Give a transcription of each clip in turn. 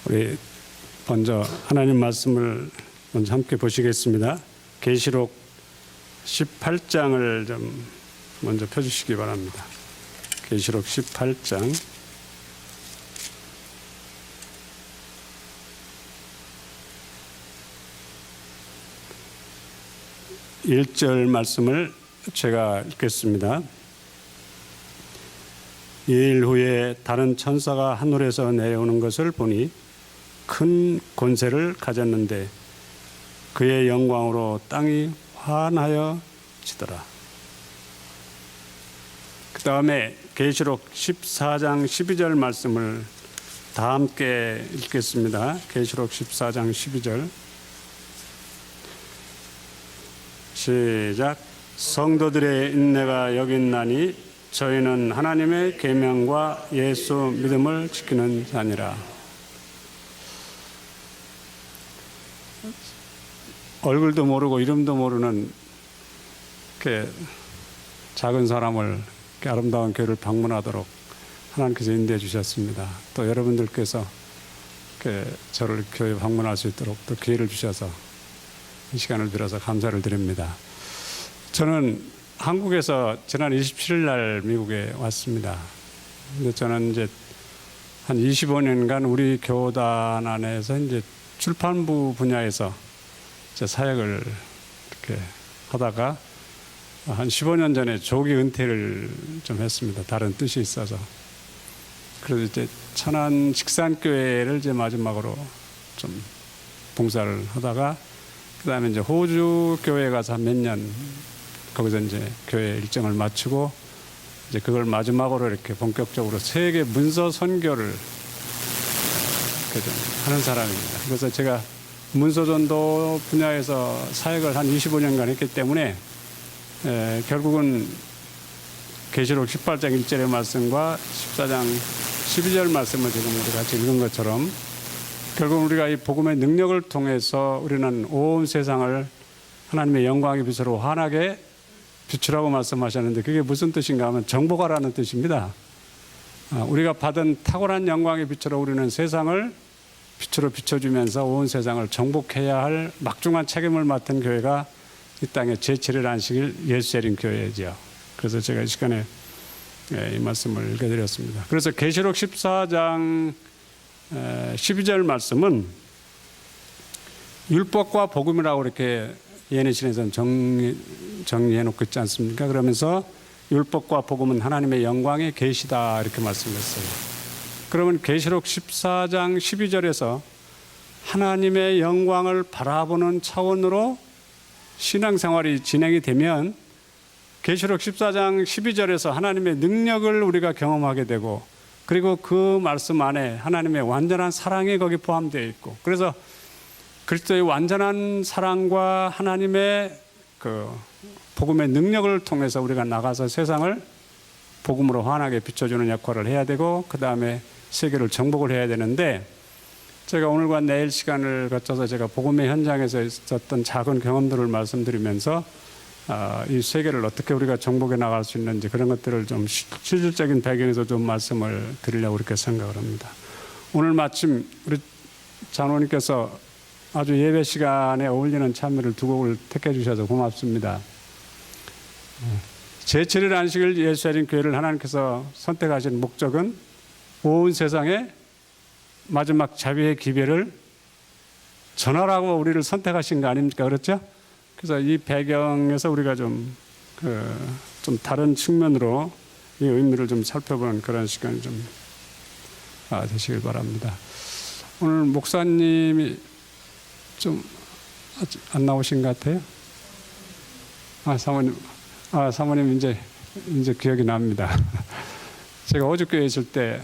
우리 먼저 하나님 말씀을 먼저 함께 보시겠습니다. 계시록 18장을 좀 먼저 펴주시기 바랍니다. 계시록 18장 1절 말씀을 제가 읽겠습니다. 2일 후에 다른 천사가 하늘에서 내려오는 것을 보니 큰 권세를 가졌는데 그의 영광으로 땅이 환하여 지더라. 그 다음에 계시록 14장 12절 말씀을 다 함께 읽겠습니다. 계시록 14장 12절 시작. 성도들의 인내가 여기 있나니 저희는 하나님의 계명과 예수 믿음을 지키는 자니라. 얼굴도 모르고 이름도 모르는 이렇게 작은 사람을 이렇게 아름다운 교회를 방문하도록 하나님께서 인도해 주셨습니다. 또 여러분들께서 이렇게 저를 교회 방문할 수 있도록 또 기회를 주셔서 이 시간을 들어서 감사를 드립니다. 저는 한국에서 지난 27일 날 미국에 왔습니다. 근데 저는 이제 한 25년간 우리 교단 안에서 이제 출판부 분야에서 이제 사역을 이렇게 하다가 한 15년 전에 조기 은퇴를 좀 했습니다. 다른 뜻이 있어서. 그래서 이제 천안 직산교회를 이제 마지막으로 좀 봉사를 하다가 그 다음에 이제 호주 교회 가서 한 몇 년 거기서 이제 교회 일정을 마치고 이제 그걸 마지막으로 이렇게 본격적으로 세계 문서 선교를 이렇게 좀 하는 사람입니다. 그래서 제가 문서 전도 분야에서 사역을 한 25년간 했기 때문에 결국은 계시록 18장 1절의 말씀과 14장 12절 말씀을 지금 우리 같이 읽은 것처럼 결국 우리가 이 복음의 능력을 통해서 우리는 온 세상을 하나님의 영광의 빛으로 환하게 비추라고 말씀하셨는데 그게 무슨 뜻인가 하면 정복하라는 뜻입니다. 우리가 받은 탁월한 영광의 빛으로 우리는 세상을 빛으로 비춰주면서 온 세상을 정복해야 할 막중한 책임을 맡은 교회가 이 땅의 제7일 안식일 예수재림 교회죠. 그래서 제가 이 시간에 이 말씀을 읽어드렸습니다. 그래서 계시록 14장 12절 말씀은 율법과 복음이라고 이렇게 예내신에서는 정리해놓고 있지 않습니까? 그러면서 율법과 복음은 하나님의 영광의 계시다 이렇게 말씀했어요. 그러면 계시록 14장 12절에서 하나님의 영광을 바라보는 차원으로 신앙생활이 진행이 되면 계시록 14장 12절에서 하나님의 능력을 우리가 경험하게 되고 그리고 그 말씀 안에 하나님의 완전한 사랑이 거기 포함되어 있고 그래서 그리스도의 완전한 사랑과 하나님의 그 복음의 능력을 통해서 우리가 나가서 세상을 복음으로 환하게 비춰주는 역할을 해야 되고 그 다음에 세계를 정복을 해야 되는데 제가 오늘과 내일 시간을 거쳐서 제가 복음의 현장에서 있었던 작은 경험들을 말씀드리면서 이 세계를 어떻게 우리가 정복해 나갈 수 있는지 그런 것들을 좀 실질적인 배경에서 좀 말씀을 드리려고 이렇게 생각을 합니다. 오늘 마침 우리 장로님께서 아주 예배 시간에 어울리는 찬미를 두 곡을 택해 주셔서 고맙습니다. 제7일 안식일 예수재림 교회를 하나님께서 선택하신 목적은 온 세상에 마지막 자비의 기별을 전하라고 우리를 선택하신 거 아닙니까? 그렇죠? 그래서 이 배경에서 우리가 좀 다른 측면으로 이 의미를 좀 살펴보는 그런 시간이 좀 되시길 바랍니다. 오늘 목사님이 좀 안 나오신 것 같아요. 사모님 이제 기억이 납니다. 제가 호주교회 있을 때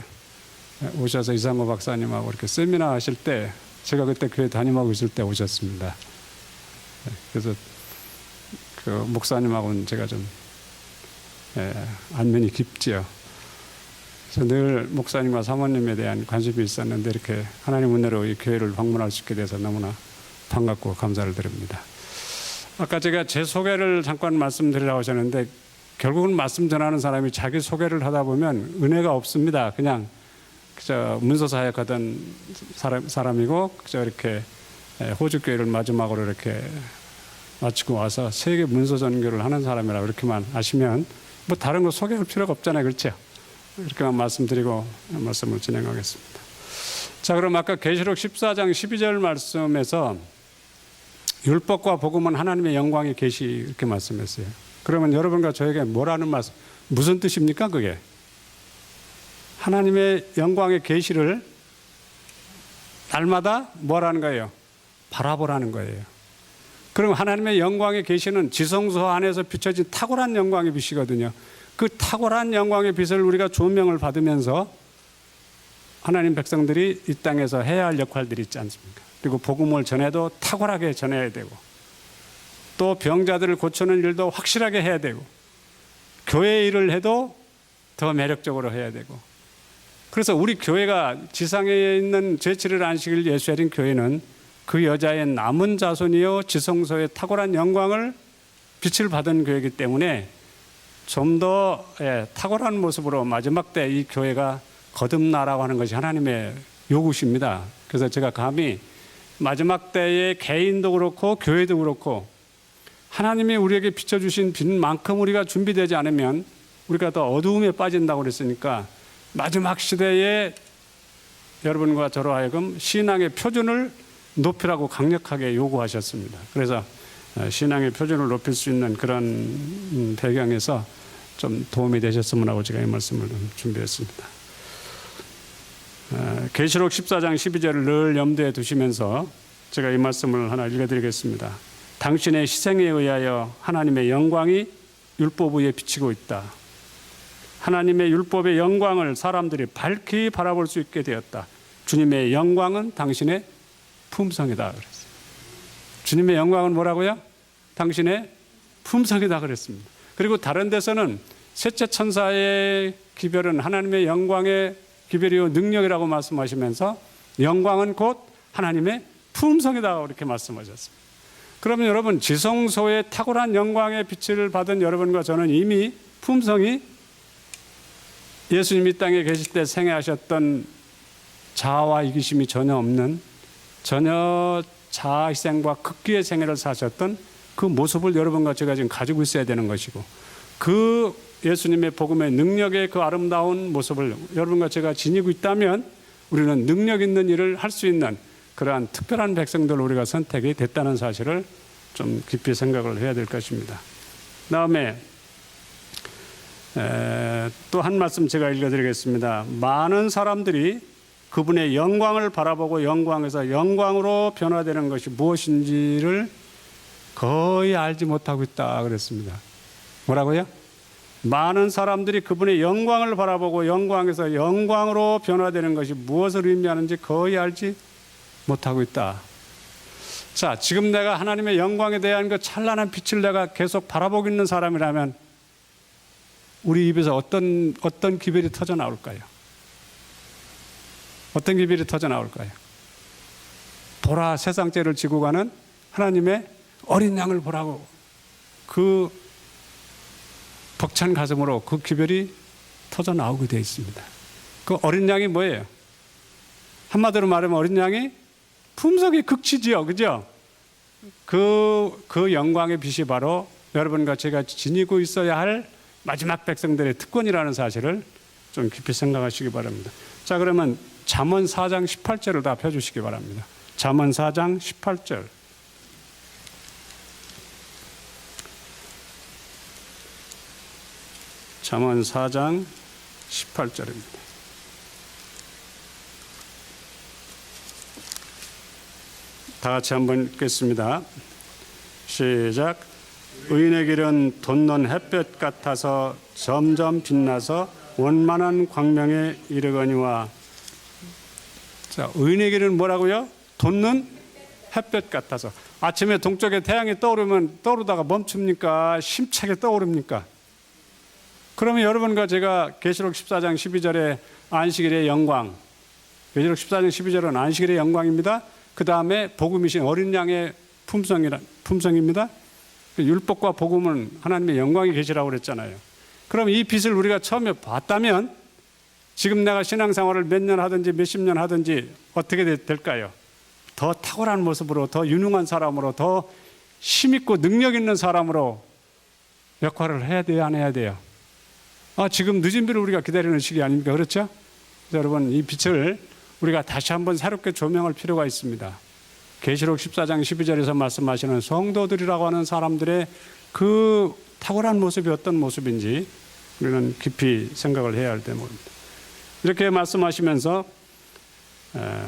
오셔서 이상호 박사님하고 이렇게 세미나 하실 때 제가 그때 교회 담임하고 있을 때 오셨습니다. 그래서 그 목사님하고는 제가 좀 안면이 깊지요. 그래서 늘 목사님과 사모님에 대한 관심이 있었는데 이렇게 하나님 은혜로 이 교회를 방문할 수 있게 돼서 너무나 반갑고 감사를 드립니다. 아까 제가 제 소개를 잠깐 말씀드리려고 하셨는데 결국은 말씀 전하는 사람이 자기 소개를 하다 보면 은혜가 없습니다. 그냥 저 문서 사역하던 사람이고 저 이렇게 호주 교회를 마지막으로 이렇게 마치고 와서 세계 문서 전교를 하는 사람이라고 이렇게만 아시면 뭐 다른 거 소개할 필요가 없잖아요, 그렇죠? 이렇게만 말씀드리고 말씀을 진행하겠습니다. 자, 그럼 아까 계시록 14장 12절 말씀에서 율법과 복음은 하나님의 영광의 계시 이렇게 말씀했어요. 그러면 여러분과 저에게 뭐라는 말씀, 무슨 뜻입니까 그게? 하나님의 영광의 계시를 날마다 뭐라는 거예요? 바라보라는 거예요. 그럼 하나님의 영광의 계시는 지성소 안에서 비춰진 탁월한 영광의 빛이거든요. 그 탁월한 영광의 빛을 우리가 조명을 받으면서 하나님 백성들이 이 땅에서 해야 할 역할들이 있지 않습니까? 그리고 복음을 전해도 탁월하게 전해야 되고 또 병자들을 고치는 일도 확실하게 해야 되고 교회 일을 해도 더 매력적으로 해야 되고 그래서 우리 교회가 지상에 있는 제7일 안식일 예수의 교회는 그 여자의 남은 자손이요 지성소의 탁월한 영광을 빛을 받은 교회이기 때문에 좀 더 탁월한 모습으로 마지막 때 이 교회가 거듭나라고 하는 것이 하나님의 요구십니다. 그래서 제가 감히 마지막 때에 개인도 그렇고 교회도 그렇고 하나님이 우리에게 비춰주신 빛만큼 우리가 준비되지 않으면 우리가 더 어두움에 빠진다고 그랬으니까 마지막 시대에 여러분과 저로 하여금 신앙의 표준을 높이라고 강력하게 요구하셨습니다. 그래서 신앙의 표준을 높일 수 있는 그런 배경에서 좀 도움이 되셨으면 하고 제가 이 말씀을 준비했습니다. 계시록 14장 12절을 늘 염두에 두시면서 제가 이 말씀을 하나 읽어드리겠습니다. 당신의 희생에 의하여 하나님의 영광이 율법 위에 비치고 있다. 하나님의 율법의 영광을 사람들이 밝히 바라볼 수 있게 되었다. 주님의 영광은 당신의 품성이다 그랬어요. 주님의 영광은 뭐라고요? 당신의 품성이다 그랬습니다. 그리고 다른 데서는 셋째 천사의 기별은 하나님의 영광의 기별이요 능력이라고 말씀하시면서 영광은 곧 하나님의 품성이다 이렇게 말씀하셨습니다. 그러면 여러분 지성소의 탁월한 영광의 빛을 받은 여러분과 저는 이미 품성이 예수님이 땅에 계실 때 생애하셨던 자아와 이기심이 전혀 없는 전혀 자아희생과 극기의 생애를 사셨던 그 모습을 여러분과 제가 지금 가지고 있어야 되는 것이고 그 예수님의 복음의 능력의 그 아름다운 모습을 여러분과 제가 지니고 있다면 우리는 능력 있는 일을 할 수 있는 그러한 특별한 백성들을 우리가 선택이 됐다는 사실을 좀 깊이 생각을 해야 될 것입니다. 다음에 또 한 말씀 제가 읽어드리겠습니다. 많은 사람들이 그분의 영광을 바라보고 영광에서 영광으로 변화되는 것이 무엇인지를 거의 알지 못하고 있다 그랬습니다. 뭐라고요? 많은 사람들이 그분의 영광을 바라보고 영광에서 영광으로 변화되는 것이 무엇을 의미하는지 거의 알지 못하고 있다. 자, 지금 내가 하나님의 영광에 대한 그 찬란한 빛을 내가 계속 바라보고 있는 사람이라면 우리 입에서 어떤 기별이 터져 나올까요? 어떤 기별이 터져 나올까요? 보라 세상죄를 지고 가는 하나님의 어린 양을 보라고 그 벅찬 가슴으로 그 기별이 터져 나오게 되어 있습니다. 그 어린 양이 뭐예요? 한마디로 말하면 어린 양이 품성이 극치지요, 그죠? 그 영광의 빛이 바로 여러분과 제가 지니고 있어야 할 마지막 백성들의 특권이라는 사실을 좀 깊이 생각하시기 바랍니다. 자, 그러면 잠언 4장 18절을 다 펴주시기 바랍니다. 잠언 4장 18절. 잠언 4장 18절입니다. 다 같이 한번 읽겠습니다. 시작. 의인의 길은 돋는 햇볕 같아서 점점 빛나서 원만한 광명에 이르거니와. 자, 의인의 길은 뭐라고요? 돋는 햇볕 같아서. 아침에 동쪽에 태양이 떠오르면 떠오르다가 멈춥니까? 힘차게 떠오릅니까? 그러면 여러분과 제가 계시록 14장 12절에 안식일의 영광, 계시록 14장 12절은 안식일의 영광입니다. 그 다음에 복음이신 어린 양의 품성입니다. 율법과 복음은 하나님의 영광이 계시라고 그랬잖아요. 그럼 이 빛을 우리가 처음에 봤다면 지금 내가 신앙생활을 몇 년 하든지 몇십 년 하든지 어떻게 될까요? 더 탁월한 모습으로, 더 유능한 사람으로, 더 힘있고 능력 있는 사람으로 역할을 해야 돼요, 안 해야 돼요? 지금 늦은 비를 우리가 기다리는 시기 아닙니까? 그렇죠? 여러분, 이 빛을 우리가 다시 한번 새롭게 조명할 필요가 있습니다. 계시록 14장 12절에서 말씀하시는 성도들이라고 하는 사람들의 그 탁월한 모습이 어떤 모습인지 우리는 깊이 생각을 해야 할 때입니다. 이렇게 말씀하시면서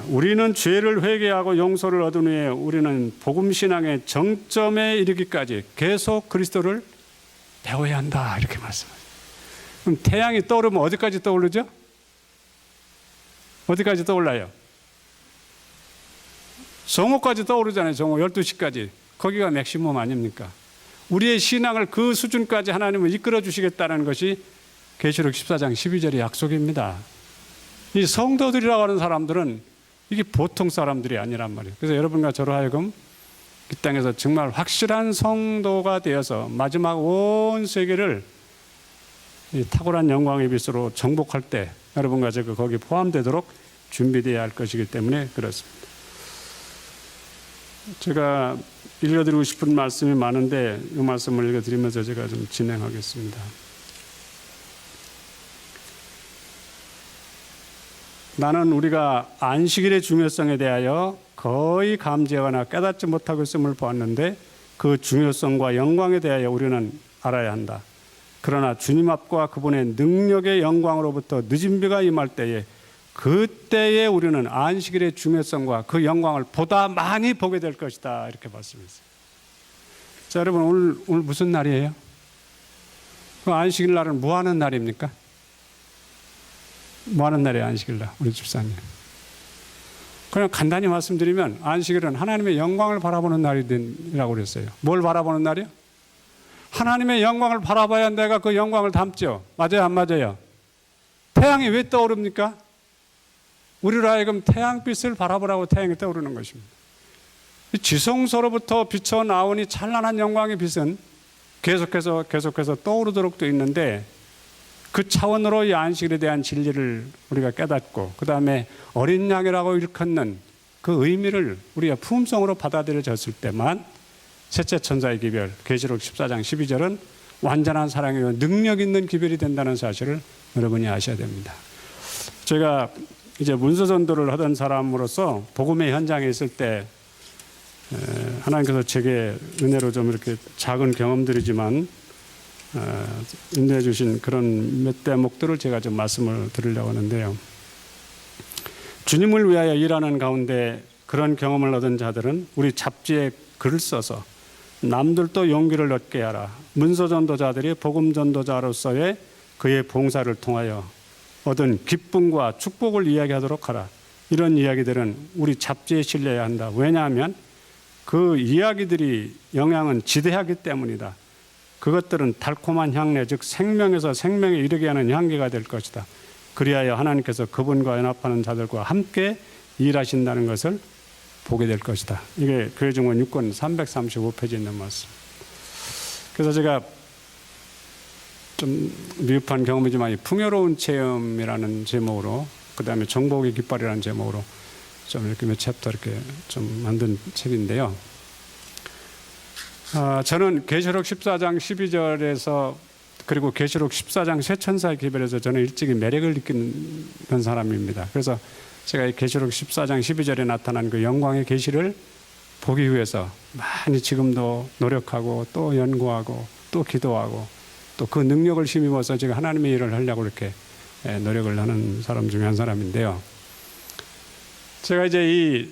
우리는 죄를 회개하고 용서를 얻은 후에 우리는 복음신앙의 정점에 이르기까지 계속 그리스도를 배워야 한다, 이렇게 말씀하세요. 그럼 태양이 떠오르면 어디까지 떠오르죠? 어디까지 떠올라요? 정오까지 떠오르잖아요. 정오 12시까지. 거기가 맥시멈 아닙니까? 우리의 신앙을 그 수준까지 하나님은 이끌어 주시겠다는 것이 계시록 14장 12절의 약속입니다. 이 성도들이라고 하는 사람들은 이게 보통 사람들이 아니란 말이에요. 그래서 여러분과 저로 하여금 이 땅에서 정말 확실한 성도가 되어서 마지막 온 세계를 이 탁월한 영광의 빛으로 정복할 때 여러분과 제가 거기 포함되도록 준비되어야 할 것이기 때문에 그렇습니다. 제가 읽어드리고 싶은 말씀이 많은데 이 말씀을 읽어드리면서 제가 좀 진행하겠습니다. 나는 우리가 안식일의 중요성에 대하여 거의 감지하거나 깨닫지 못하고 있음을 보았는데 그 중요성과 영광에 대하여 우리는 알아야 한다. 그러나 주님 앞과 그분의 능력의 영광으로부터 늦은 비가 임할 때에 그때에 우리는 안식일의 중요성과 그 영광을 보다 많이 보게 될 것이다, 이렇게 말씀했어요. 자, 여러분, 오늘 무슨 날이에요? 그 안식일 날은 뭐 하는 날입니까? 뭐 하는 날이에요, 안식일 날, 우리 집사님? 그냥 간단히 말씀드리면 안식일은 하나님의 영광을 바라보는 날이라고 그랬어요. 뭘 바라보는 날이요? 하나님의 영광을 바라봐야 내가 그 영광을 담죠. 맞아요, 안 맞아요? 태양이 왜 떠오릅니까? 우리로 하여금 태양빛을 바라보라고 태양이 떠오르는 것입니다. 지성소로부터 비쳐 나오니 찬란한 영광의 빛은 계속해서 떠오르도록 되어 있는데 그 차원으로 이 안식일에 대한 진리를 우리가 깨닫고 그 다음에 어린 양이라고 일컫는 그 의미를 우리가 품성으로 받아들여졌을 때만 셋째 천사의 기별, 계시록 14장 12절은 완전한 사랑이요 능력 있는 기별이 된다는 사실을 여러분이 아셔야 됩니다. 제가 이제 문서 전도를 하던 사람으로서 복음의 현장에 있을 때 하나님께서 제게 은혜로 좀 이렇게 작은 경험들이지만 인도해 주신 그런 몇 대목들을 제가 좀 말씀을 드리려고 하는데요. 주님을 위하여 일하는 가운데 그런 경험을 얻은 자들은 우리 잡지에 글을 써서 남들도 용기를 얻게 하라. 문서 전도자들이 복음 전도자로서의 그의 봉사를 통하여 얻은 기쁨과 축복을 이야기하도록 하라. 이런 이야기들은 우리 잡지에 실려야 한다. 왜냐하면 그 이야기들이 영향은 지대하기 때문이다. 그것들은 달콤한 향내, 즉 생명에서 생명에 이르게 하는 향기가 될 것이다. 그리하여 하나님께서 그분과 연합하는 자들과 함께 일하신다는 것을 보게 될 것이다. 이게 교회증언 6권 335페이지에 있는 말씀. 그래서 제가 좀 미흡한 경험이지만 풍요로운 체험이라는 제목으로 그 다음에 정복의 깃발이라는 제목으로 좀 이렇게 몇 챕터 이렇게 좀 만든 책인데요. 저는 계시록 14장 12절에서 그리고 계시록 14장 쇠천사의 기별에서 저는 일찍이 매력을 느끼는 사람입니다. 그래서 제가 이 계시록 14장 12절에 나타난 그 영광의 계시를 보기 위해서 많이 지금도 노력하고 또 연구하고 또 기도하고 또 그 능력을 힘입어서 제가 하나님의 일을 하려고 이렇게 노력을 하는 사람 중에 한 사람인데요. 제가 이제 이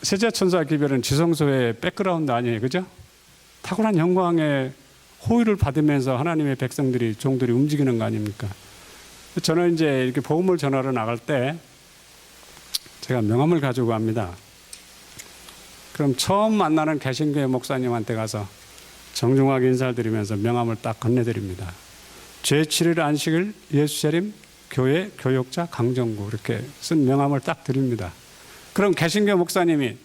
셋째 천사 기별은 지성소의 백그라운드 아니에요, 그죠? 탁월한 영광의 호의를 받으면서 하나님의 백성들이 종들이 움직이는 거 아닙니까? 저는 이제 이렇게 복음을 전하러 나갈 때 제가 명함을 가지고 갑니다. 그럼 처음 만나는 개신교회 목사님한테 가서 정중하게 인사를 드리면서 명함을 딱 건네드립니다. 제7일 안식일 예수재림 교회 교역자 강정구 이렇게 쓴 명함을 딱 드립니다. 그럼 개신교 목사님이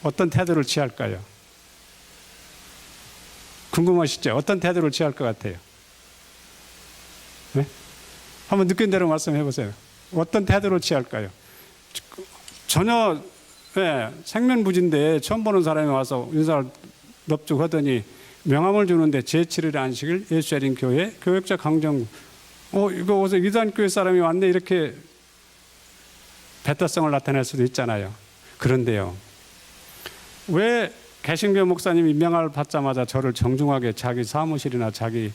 어떤 태도를 취할까요? 궁금하시죠? 어떤 태도를 취할 것 같아요? 네? 한번 느낀 대로 말씀해 보세요. 어떤 태도를 취할까요? 전혀 생면부진데 처음 보는 사람이 와서 인사를 넙죽하더니 명함을 주는데 제7일 안식일 예수자린 교회 교역자 강정 이거 어서 이단교회 사람이 왔네 이렇게 배타성을 나타낼 수도 있잖아요. 그런데요, 왜 개신교 목사님이 명함을 받자마자 저를 정중하게 자기 사무실이나 자기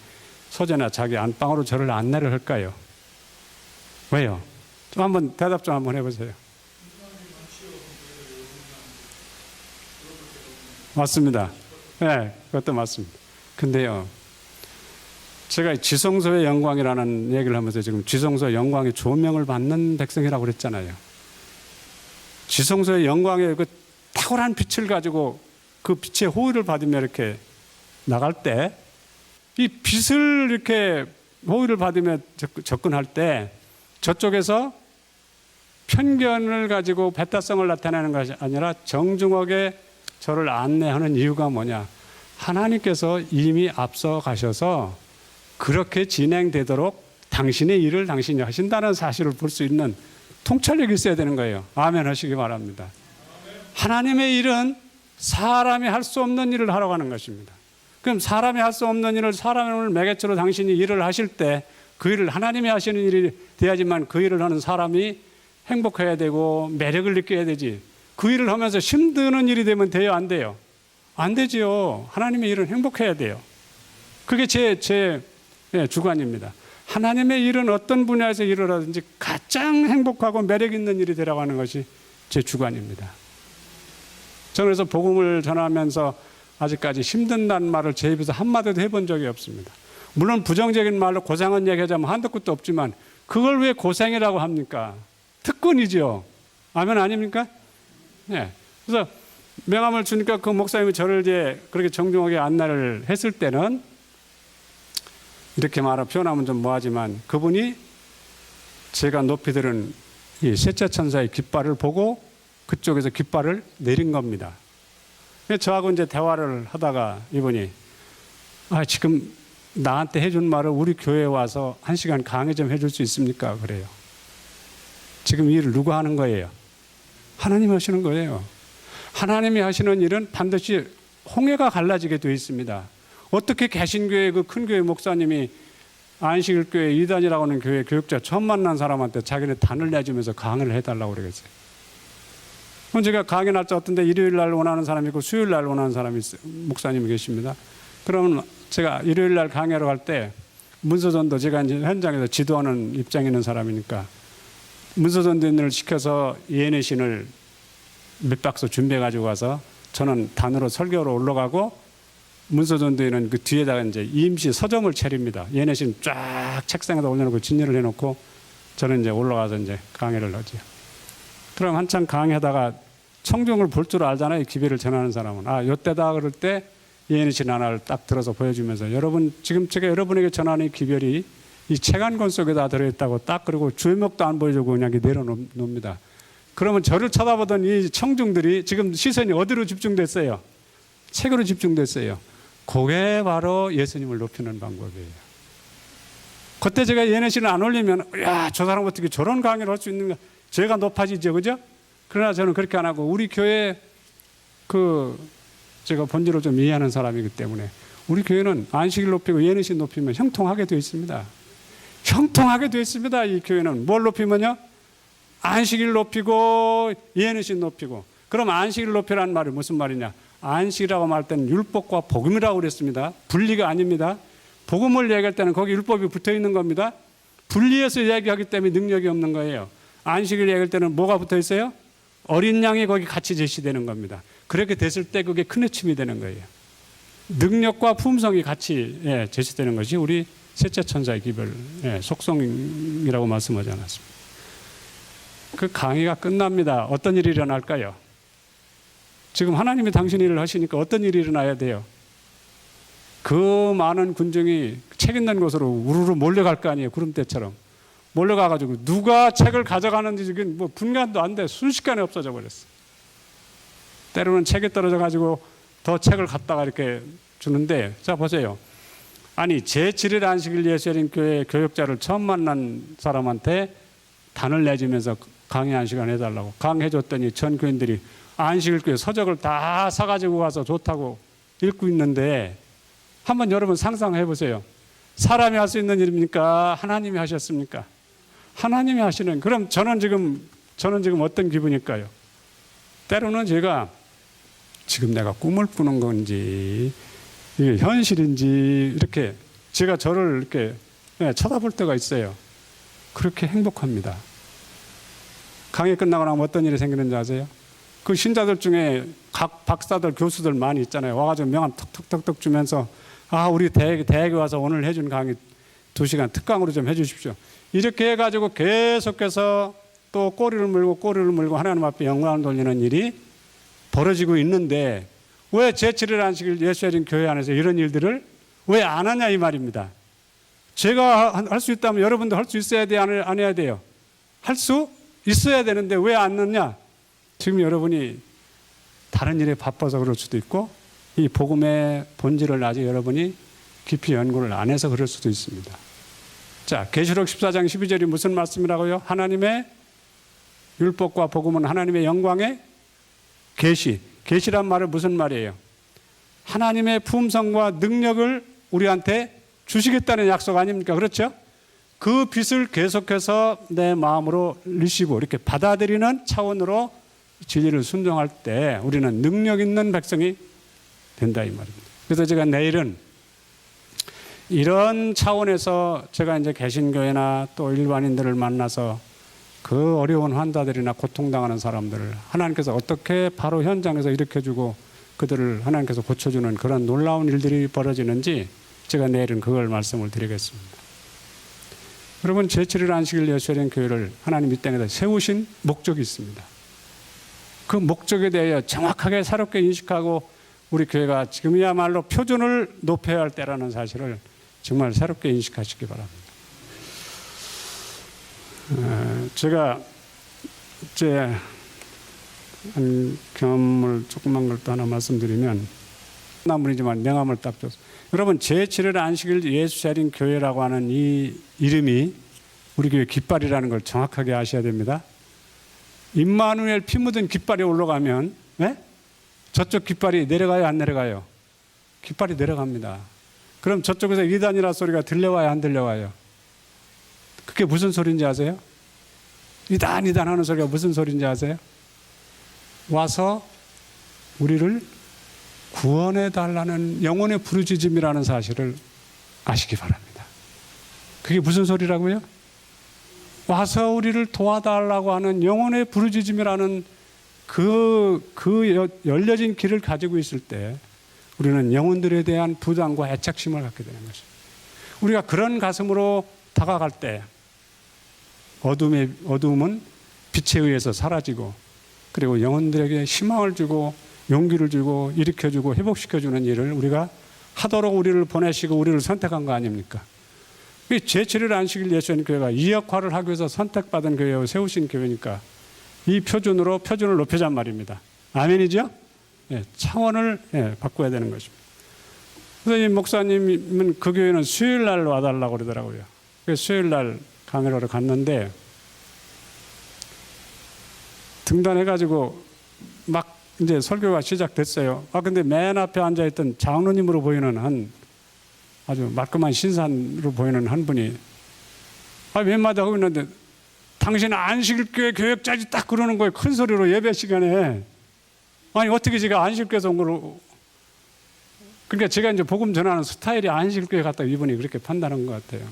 소재나 자기 안방으로 저를 안내를 할까요? 왜요? 좀 한번 대답 좀 한번 해보세요. 맞습니다. 네, 그것도 맞습니다. 근데요, 제가 지성소의 영광이라는 얘기를 하면서 지금 지성소의 영광의 조명을 받는 백성이라고 그랬잖아요. 지성소의 영광의 그 탁월한 빛을 가지고 그 빛의 호의를 받으며 이렇게 나갈 때, 이 빛을 이렇게 호의를 받으며 접근할 때 저쪽에서 편견을 가지고 배타성을 나타내는 것이 아니라 정중하게 저를 안내하는 이유가 뭐냐? 하나님께서 이미 앞서 가셔서 그렇게 진행되도록 당신의 일을 당신이 하신다는 사실을 볼 수 있는 통찰력이 있어야 되는 거예요. 아멘 하시기 바랍니다. 하나님의 일은 사람이 할 수 없는 일을 하러 가는 것입니다. 그럼 사람이 할 수 없는 일을 사람을 매개체로 당신이 일을 하실 때 그 일을 하나님이 하시는 일이 돼야지만 그 일을 하는 사람이 행복해야 되고 매력을 느껴야 되지. 그 일을 하면서 힘드는 일이 되면 돼요? 안 돼요? 안 되지요. 하나님의 일은 행복해야 돼요. 그게 제 주관입니다. 하나님의 일은 어떤 분야에서 일을 하든지 가장 행복하고 매력 있는 일이 되라고 하는 것이 제 주관입니다. 저는 그래서 복음을 전하면서 아직까지 힘든다는 말을 제 입에서 한마디도 해본 적이 없습니다. 물론 부정적인 말로 고생한 얘기하자면 한도 끝도 없지만 그걸 왜 고생이라고 합니까? 특권이죠. 아멘 아닙니까? 네. 그래서 명함을 주니까 그 목사님이 저를 이제 그렇게 정중하게 안내를 했을 때는 이렇게 표현하면 좀 뭐하지만 그분이 제가 높이 들은 이 셋째 천사의 깃발을 보고 그쪽에서 깃발을 내린 겁니다. 저하고 이제 대화를 하다가 이분이 지금 나한테 해준 말을 우리 교회에 와서 1시간 강의 좀 해줄 수 있습니까? 그래요. 지금 이 일을 누가 하는 거예요? 하나님이 하시는 거예요. 하나님이 하시는 일은 반드시 홍해가 갈라지게 되어 있습니다. 어떻게 개신교회 그 큰 교회 목사님이 안식일교회 이단이라고 하는 교회 교육자 처음 만난 사람한테 자기네 단을 내주면서 강의를 해달라고 그러겠어요. 그럼 제가 강의 날짜 어떤데 일요일 날 원하는 사람이 있고 수요일 날 원하는 사람이 목사님이 계십니다. 그러면 제가 일요일 날 강의하러 갈 때 문서전도 제가 이제 현장에서 지도하는 입장에 있는 사람이니까 문서전도인을 시켜서 예내신을 몇 박스 준비해 가지고 가서 저는 단으로 설교로 올라가고 문서전도인은 그 뒤에다가 이제 임시 서점을 차립니다. 예내신 쫙 책상에다 올려놓고 진열을 해놓고 저는 이제 올라가서 이제 강의를 하죠. 그럼 한참 강의하다가 청중을 볼 줄 알잖아요. 기별을 전하는 사람은. 요때다 그럴 때 예내신 하나를 딱 들어서 보여주면서 여러분 지금 제가 여러분에게 전하는 이 기별이 이 책 한 권 속에 다 들어있다고 딱 그리고 주목도 안 보여주고 그냥 내려놓습니다. 그러면 저를 쳐다보던 이 청중들이 지금 시선이 어디로 집중됐어요? 책으로 집중됐어요. 그게 바로 예수님을 높이는 방법이에요. 그때 제가 예내신을 안 올리면 저 사람 어떻게 저런 강의를 할 수 있는가? 제가 높아지죠, 그죠? 그러나 저는 그렇게 안 하고 우리 교회 제가 본질을 좀 이해하는 사람이기 때문에 우리 교회는 안식일 높이고 예내신 높이면 형통하게 되어 있습니다. 형통하게 되어 있습니다. 이 교회는 뭘 높이면요? 안식일 높이고 예내신 높이고. 그럼 안식일 높이라는 말이 무슨 말이냐? 안식이라고 말할 때는 율법과 복음이라고 그랬습니다. 분리가 아닙니다. 복음을 얘기할 때는 거기 율법이 붙어 있는 겁니다. 분리해서 얘기하기 때문에 능력이 없는 거예요. 안식일 얘기할 때는 뭐가 붙어 있어요? 어린 양이 거기 같이 제시되는 겁니다. 그렇게 됐을 때 그게 큰 해침이 되는 거예요. 능력과 품성이 같이 제시되는 것이 우리 셋째 천사의 기별 속성이라고 말씀하지 않았습니다. 그 강의가 끝납니다. 어떤 일이 일어날까요? 지금 하나님이 당신 일을 하시니까 어떤 일이 일어나야 돼요? 그 많은 군중이 책 있는 곳으로 우르르 몰려갈 거 아니에요. 구름대처럼. 몰려가가지고 누가 책을 가져가는지 지금 뭐 분간도 안 돼. 순식간에 없어져 버렸어. 때로는 책이 떨어져가지고 더 책을 갖다가 이렇게 주는데, 자 보세요. 아니 제7일 안식일 예수님 교회 교역자를 처음 만난 사람한테 단을 내주면서 강의 1시간 해달라고 강의해줬더니 전 교인들이 안식일 교회 서적을 다 사가지고 가서 좋다고 읽고 있는데 한번 여러분 상상해 보세요. 사람이 할 수 있는 일입니까? 하나님이 하셨습니까? 하나님이 하시는. 그럼 저는 지금 어떤 기분일까요? 때로는 제가 지금 내가 꿈을 꾸는 건지 이게 현실인지 이렇게 제가 저를 이렇게 쳐다볼 때가 있어요. 그렇게 행복합니다. 강의 끝나고 나면 어떤 일이 생기는지 아세요? 그 신자들 중에 각 박사들, 교수들 많이 있잖아요. 와가지고 명함 턱턱턱턱 주면서 우리 대학에 와서 오늘 해준 강의 2시간 특강으로 좀 해주십시오. 이렇게 해가지고 계속해서 또 꼬리를 물고 하나님 앞에 영광을 돌리는 일이 벌어지고 있는데 왜 제7일 안식일 예수님 교회 안에서 이런 일들을 왜 안 하냐 이 말입니다. 제가 할 수 있다면 여러분도 할 수 있어야 돼요? 안 해야 돼요? 할 수 있어야 되는데 왜 안 하냐? 지금 여러분이 다른 일에 바빠서 그럴 수도 있고 이 복음의 본질을 아직 여러분이 깊이 연구를 안 해서 그럴 수도 있습니다. 자, 계시록 14장 12절이 무슨 말씀이라고요? 하나님의 율법과 복음은 하나님의 영광의 계시. 계시란 말은 무슨 말이에요? 하나님의 품성과 능력을 우리한테 주시겠다는 약속 아닙니까? 그렇죠? 그 빛을 계속해서 내 마음으로 리시브 이렇게 받아들이는 차원으로 진리를 순종할 때 우리는 능력 있는 백성이 된다 이 말입니다. 그래서 제가 내일은 이런 차원에서 제가 이제 개신교회나 또 일반인들을 만나서 그 어려운 환자들이나 고통당하는 사람들을 하나님께서 어떻게 바로 현장에서 일으켜주고 그들을 하나님께서 고쳐주는 그런 놀라운 일들이 벌어지는지 제가 내일은 그걸 말씀을 드리겠습니다. 여러분 제7일 안식일 예수님 교회를 하나님 이 땅에다 세우신 목적이 있습니다. 그 목적에 대해 정확하게 새롭게 인식하고 우리 교회가 지금이야말로 표준을 높여야 할 때라는 사실을 정말 새롭게 인식하시기 바랍니다. 제가 제 경험을 조그만 걸 또 하나 말씀드리면 나물이지만 명함을 딱 줬어요. 여러분 제7일 안식일 예수자린 교회라고 하는 이 이름이 우리 교회 깃발이라는 걸 정확하게 아셔야 됩니다. 임마누엘 피 묻은 깃발이 올라가면 저쪽 깃발이 내려가요 안 내려가요? 깃발이 내려갑니다. 그럼 저쪽에서 이단이라 소리가 들려와요 안 들려와요? 그게 무슨 소리인지 아세요? 이단 하는 소리가 무슨 소리인지 아세요? 와서 우리를 구원해 달라는 영혼의 부르짖음이라는 사실을 아시기 바랍니다. 그게 무슨 소리라고요? 와서 우리를 도와달라고 하는 영혼의 부르짖음이라는 그 열려진 길을 가지고 있을 때 우리는 영혼들에 대한 부담과 애착심을 갖게 되는 것입니다. 우리가 그런 가슴으로 다가갈 때 어둠은 빛에 의해서 사라지고 그리고 영혼들에게 희망을 주고 용기를 주고 일으켜주고 회복시켜주는 일을 우리가 하도록 우리를 보내시고 우리를 선택한 거 아닙니까? 제7일 안식일 예수님 교회가 이 역할을 하기 위해서 선택받은 교회로 세우신 교회니까 이 표준을 높이자는 말입니다. 아멘이죠? 차원을 바꿔야 되는 것입니다. 그래서 이 목사님은 그 교회는 수요일 날 와달라고 그러더라고요. 그래서 수요일 날 강의를 하러 갔는데 등단해가지고 막 이제 설교가 시작됐어요. 근데 맨 앞에 앉아있던 장로님으로 보이는 아주 말끔한 신사로 보이는 한 분이 몇 마디 하고 있는데 당신 안식일교회 교역자지 딱 그러는 거예요. 큰 소리로 예배 시간에. 아니 어떻게 제가 안식일교회에서 온 거로. 그러니까 제가 이제 복음 전하는 스타일이 안식일교회 같다 이분이 그렇게 판단한 것 같아요.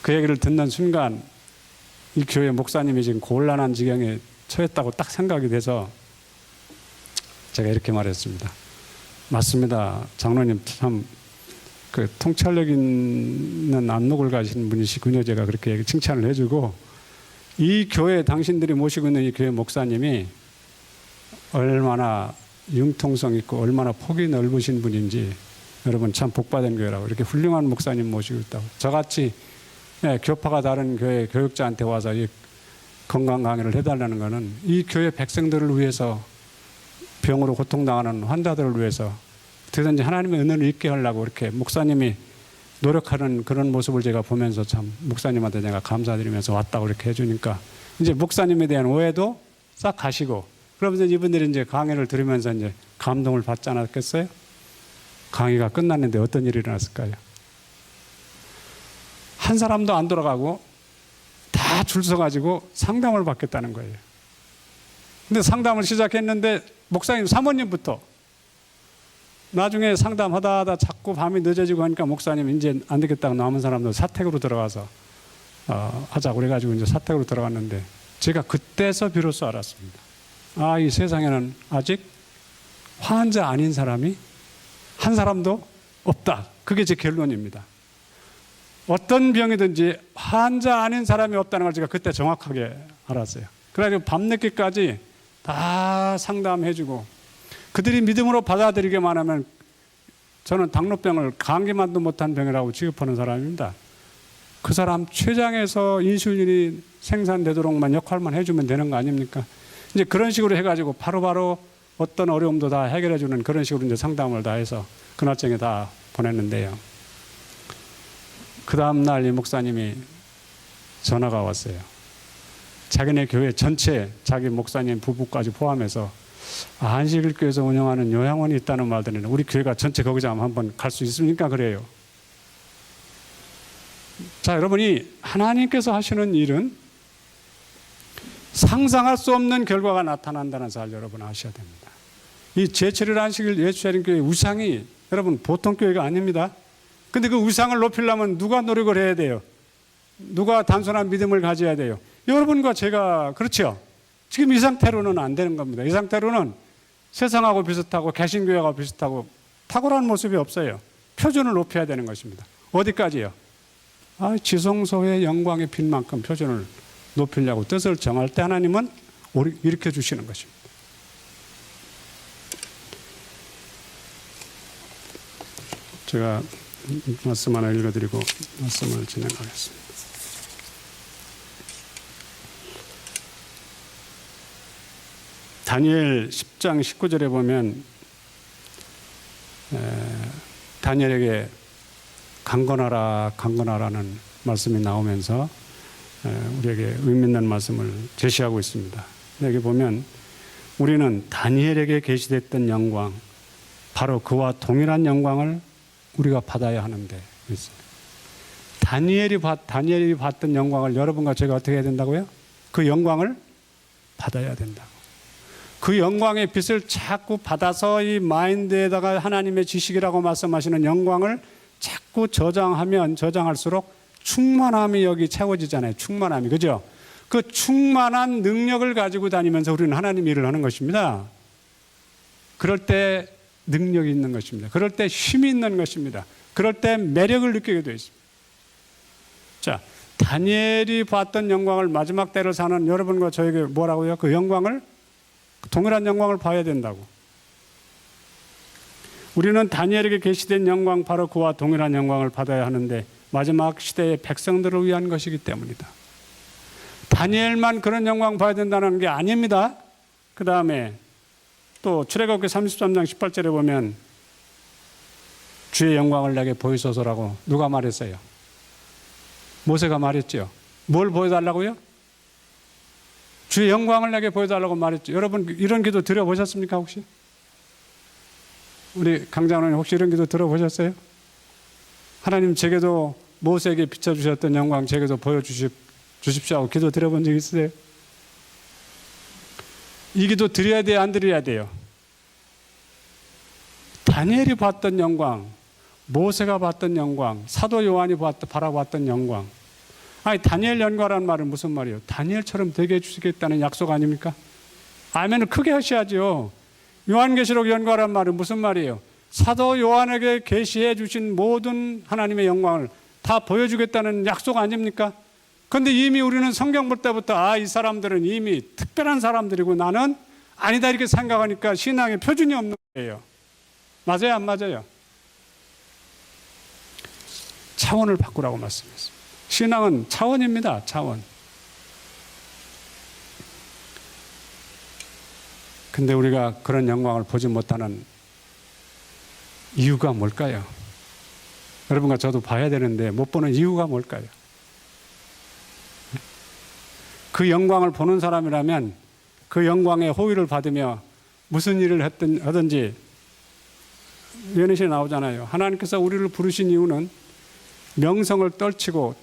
그 얘기를 듣는 순간 이 교회 목사님이 지금 곤란한 지경에 처했다고 딱 생각이 돼서 제가 이렇게 말했습니다. 맞습니다. 장로님 참 그 통찰력 있는 안목을 가진 분이시군요. 제가 그렇게 칭찬을 해주고 이 교회 당신들이 모시고 있는 이 교회 목사님이 얼마나 융통성 있고 얼마나 폭이 넓으신 분인지 여러분 참 복받은 교회라고 이렇게 훌륭한 목사님 모시고 있다고 저같이 교파가 다른 교회 교육자한테 와서 이 건강 강의를 해달라는 것은 이 교회 백성들을 위해서 병으로 고통당하는 환자들을 위해서 어떻게든지 하나님의 은혜를 잊게 하려고 이렇게 목사님이 노력하는 그런 모습을 제가 보면서 참 목사님한테 제가 감사드리면서 왔다고 이렇게 해주니까 이제 목사님에 대한 오해도 싹 가시고, 그러면서 이분들이 이제 강의를 들으면서 이제 감동을 받지 않았겠어요? 강의가 끝났는데 어떤 일이 일어났을까요? 한 사람도 안 돌아가고 다 줄 서가지고 상담을 받겠다는 거예요. 근데 상담을 시작했는데 목사님 사모님부터 나중에 상담하다 자꾸 밤이 늦어지고 하니까 목사님 이제 안 되겠다고 남은 사람들 사택으로 들어가서 하자고 그래가지고 이제 사택으로 들어갔는데 제가 그때서 비로소 알았습니다. 아, 이 세상에는 아직 환자 아닌 사람이 한 사람도 없다. 그게 제 결론입니다. 어떤 병이든지 환자 아닌 사람이 없다는 걸 제가 그때 정확하게 알았어요. 그래가지고 밤늦게까지 다 상담해주고 그들이 믿음으로 받아들이기만 하면 저는 당뇨병을 감기만도 못한 병이라고 취급하는 사람입니다. 그 사람 췌장에서 인슐린이 생산되도록만 역할만 해주면 되는 거 아닙니까? 이제 그런 식으로 해가지고 바로바로 어떤 어려움도 다 해결해주는 그런 식으로 이제 상담을 다 해서 그날정에 다 보냈는데요. 그 다음날 이 목사님이 전화가 왔어요. 자기네 교회 전체 자기 목사님 부부까지 포함해서 안식일교회에서 운영하는 요양원이 있다는 말들은 우리 교회가 전체 거기 좀 한번 갈 수 있습니까? 그래요. 자, 여러분이 하나님께서 하시는 일은 상상할 수 없는 결과가 나타난다는 사실 여러분 아셔야 됩니다. 이 제7일 안식일 예수자린교회 우상이 여러분 보통 교회가 아닙니다. 근데 그 우상을 높이려면 누가 노력을 해야 돼요? 누가 단순한 믿음을 가져야 돼요? 여러분과 제가, 그렇죠? 지금 이 상태로는 안 되는 겁니다. 이 상태로는 세상하고 비슷하고 개신교회하고 비슷하고 탁월한 모습이 없어요. 표준을 높여야 되는 것입니다. 어디까지요? 지성소의 영광의 빛 만큼 표준을 높이려고 뜻을 정할 때 하나님은 일으켜 주시는 것입니다. 제가 말씀 하나 읽어드리고 말씀을 진행하겠습니다. 다니엘 10장 19절에 보면 다니엘에게 강건하라 강건하라는 말씀이 나오면서 우리에게 의미 있는 말씀을 제시하고 있습니다. 여기 보면 우리는 다니엘에게 계시됐던 영광, 바로 그와 동일한 영광을 우리가 받아야 하는데, 다니엘이 받던 영광을 여러분과 제가 어떻게 해야 된다고요? 그 영광을 받아야 된다고. 그 영광의 빛을 자꾸 받아서 이 마인드에다가 하나님의 지식이라고 말씀하시는 영광을 자꾸 저장하면 저장할수록 충만함이 여기 채워지잖아요. 충만함이. 그죠? 그 충만한 능력을 가지고 다니면서 우리는 하나님 일을 하는 것입니다. 그럴 때 능력이 있는 것입니다. 그럴 때 힘이 있는 것입니다. 그럴 때 매력을 느끼게 되어 있습니다. 자, 다니엘이 봤던 영광을 마지막 때를 사는 여러분과 저에게 뭐라고요? 그 영광을, 동일한 영광을 봐야 된다고. 우리는 다니엘에게 계시된 영광, 바로 그와 동일한 영광을 받아야 하는데 마지막 시대의 백성들을 위한 것이기 때문이다. 다니엘만 그런 영광 봐야 된다는 게 아닙니다. 그 다음에 또 출애굽기 33장 18절에 보면 주의 영광을 내게 보이소서라고 누가 말했어요? 모세가 말했죠. 뭘 보여달라고요? 주의 영광을 내게 보여달라고 말했죠. 여러분 이런 기도 드려보셨습니까 혹시? 우리 강장로님 혹시 이런 기도 들어보셨어요? 하나님 제게도 모세에게 비춰주셨던 영광 제게도 보여주십시오 하고 기도 드려본 적 있으세요? 이 기도 드려야 돼요? 안 드려야 돼요? 다니엘이 봤던 영광, 모세가 봤던 영광, 사도 요한이 바라봤던 영광. 아니 다니엘 연과라는 말은 무슨 말이에요? 다니엘처럼 되게 해주시겠다는 약속 아닙니까? 아멘을 크게 하셔야죠. 요한계시록 연과라는 말은 무슨 말이에요? 사도 요한에게 계시해 주신 모든 하나님의 영광을 다 보여주겠다는 약속 아닙니까? 그런데 이미 우리는 성경 볼 때부터 이 사람들은 이미 특별한 사람들이고 나는 아니다 이렇게 생각하니까 신앙의 표준이 없는 거예요. 맞아요? 안 맞아요? 차원을 바꾸라고 말씀했습니다. 신앙은 차원입니다. 차원. 근데 우리가 그런 영광을 보지 못하는 이유가 뭘까요? 여러분과 저도 봐야 되는데 못 보는 이유가 뭘까요? 그 영광을 보는 사람이라면 그 영광의 호의를 받으며 무슨 일을 하든지 예언의 나오잖아요. 하나님께서 우리를 부르신 이유는 명성을 떨치고